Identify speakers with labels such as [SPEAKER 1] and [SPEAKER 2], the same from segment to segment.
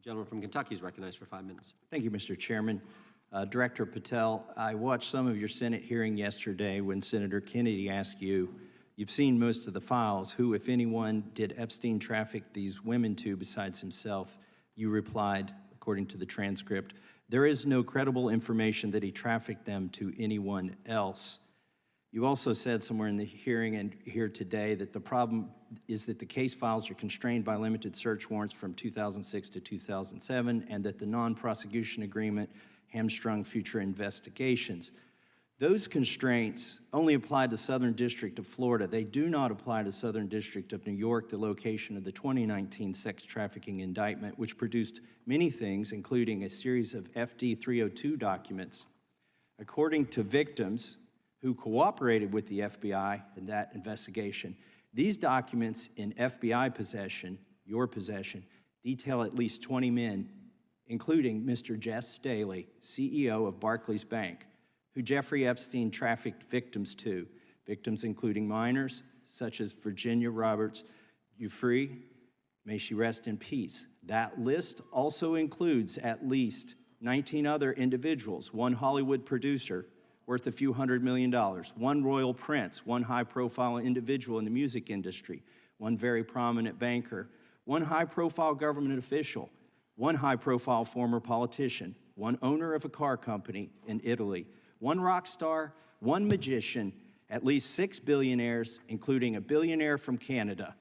[SPEAKER 1] The gentleman from Kentucky is recognized for 5 minutes.
[SPEAKER 2] Thank you, Mr. Chairman. Director Patel, I watched some of your Senate hearing yesterday when Senator Kennedy asked you, you've seen most of the files, who, if anyone, did Epstein traffic these women to besides himself? You replied, according to the transcript, there is no credible information that he trafficked them to anyone else. You also said somewhere in the hearing and here today that the problem is that the case files are constrained by limited search warrants from 2006 to 2007 and that the non-prosecution agreement hamstrung future investigations. Those constraints only apply to Southern District of Florida. They do not apply to Southern District of New York, the location of the 2019 sex trafficking indictment, which produced many things, including a series of FD 302 documents. According to victims who cooperated with the FBI in that investigation, these documents in FBI possession, your possession, detail at least 20 men, including Mr. Jess Staley, CEO of Barclays Bank, who Jeffrey Epstein trafficked victims to, victims including minors such as Virginia Roberts Giuffre, may she rest in peace. That list also includes at least 19 other individuals, one Hollywood producer worth a few $100 million, one royal prince, one high-profile individual in the music industry, one very prominent banker, one high-profile government official, one high-profile former politician, one owner of a car company in Italy, one rock star, one magician, at least 6 billionaires, including a billionaire from Canada.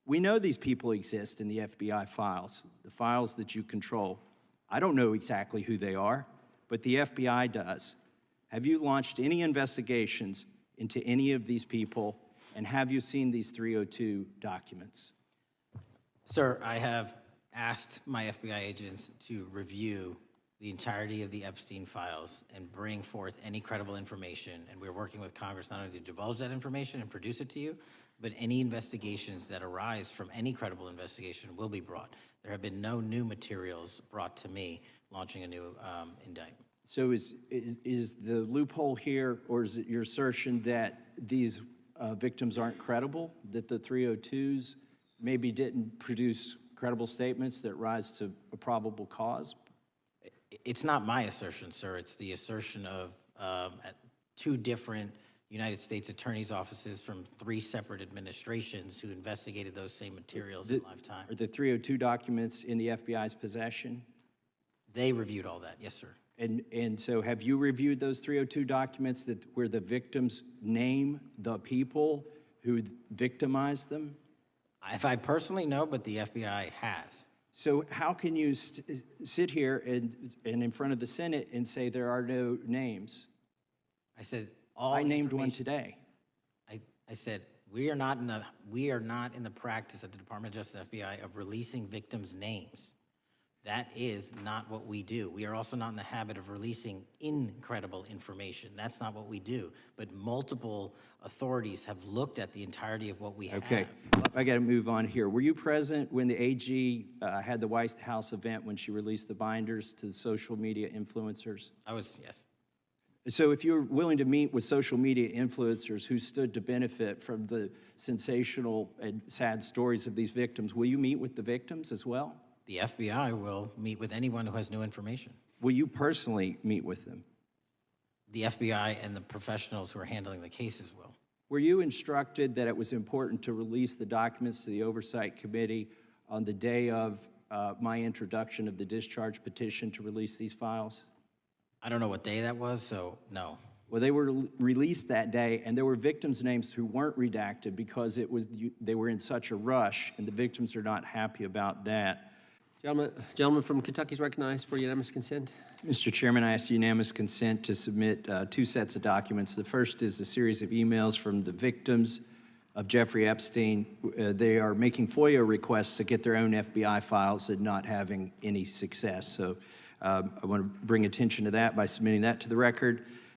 [SPEAKER 2] We know these people exist in the FBI files, the files that you control. I don't know exactly who they are, but the FBI does. Have you launched any investigations into any of these people, and have you seen these 302 documents?
[SPEAKER 3] Sir, I have asked my FBI agents to review the entirety of the Epstein files and bring forth any credible information, and we're working with Congress not only to divulge that information and produce it to you, but any investigations that arise from any credible investigation will be brought. There have been no new materials brought to me launching a new indictment.
[SPEAKER 2] So is the loophole here, or is it your assertion that these victims aren't credible, that the 302s maybe didn't produce credible statements that rise to a probable cause?
[SPEAKER 3] It's not my assertion, sir. It's the assertion of two different United States attorneys' offices from 3 separate administrations who investigated those same materials in lifetime.
[SPEAKER 2] Are the 302 documents in the FBI's possession?
[SPEAKER 3] They reviewed all that, yes, sir.
[SPEAKER 2] And so have you reviewed those 302 documents where the victims name the people who victimized them?
[SPEAKER 3] If I personally know, but the FBI has.
[SPEAKER 2] So how can you sit here and in front of the Senate and say there are no names?
[SPEAKER 3] I said
[SPEAKER 2] I named one today.
[SPEAKER 3] I said we are not in the practice at the Department of Justice and FBI of releasing victims' names. That is not what we do. We are also not in the habit of releasing incredible information. That's not what we do. But multiple authorities have looked at the entirety of what we have.
[SPEAKER 2] Okay, I got to move on here. Were you present when the AG had the White House event when she released the binders to the social media influencers?
[SPEAKER 3] I was, yes.
[SPEAKER 2] So if you're willing to meet with social media influencers who stood to benefit from the sensational and sad stories of these victims, will you meet with the victims as well?
[SPEAKER 3] The FBI will meet with anyone who has new information.
[SPEAKER 2] Will you personally meet with them?
[SPEAKER 3] The FBI and the professionals who are handling the cases will.
[SPEAKER 2] Were you instructed that it was important to release the documents to the Oversight Committee on the day of my introduction of the discharge petition to release these files?
[SPEAKER 3] I don't know what day that was, so no.
[SPEAKER 2] Well, they were released that day, and there were victims' names who weren't redacted because they were in such a rush, and the victims are not happy about that.
[SPEAKER 1] Gentleman from Kentucky is recognized for unanimous consent.
[SPEAKER 2] Mr. Chairman, I ask unanimous consent to submit 2 sets of documents. The first is a series of emails from the victims of Jeffrey Epstein. They are making FOIA requests to get their own FBI files and not having any success. So I want to bring attention to that by submitting that to the record.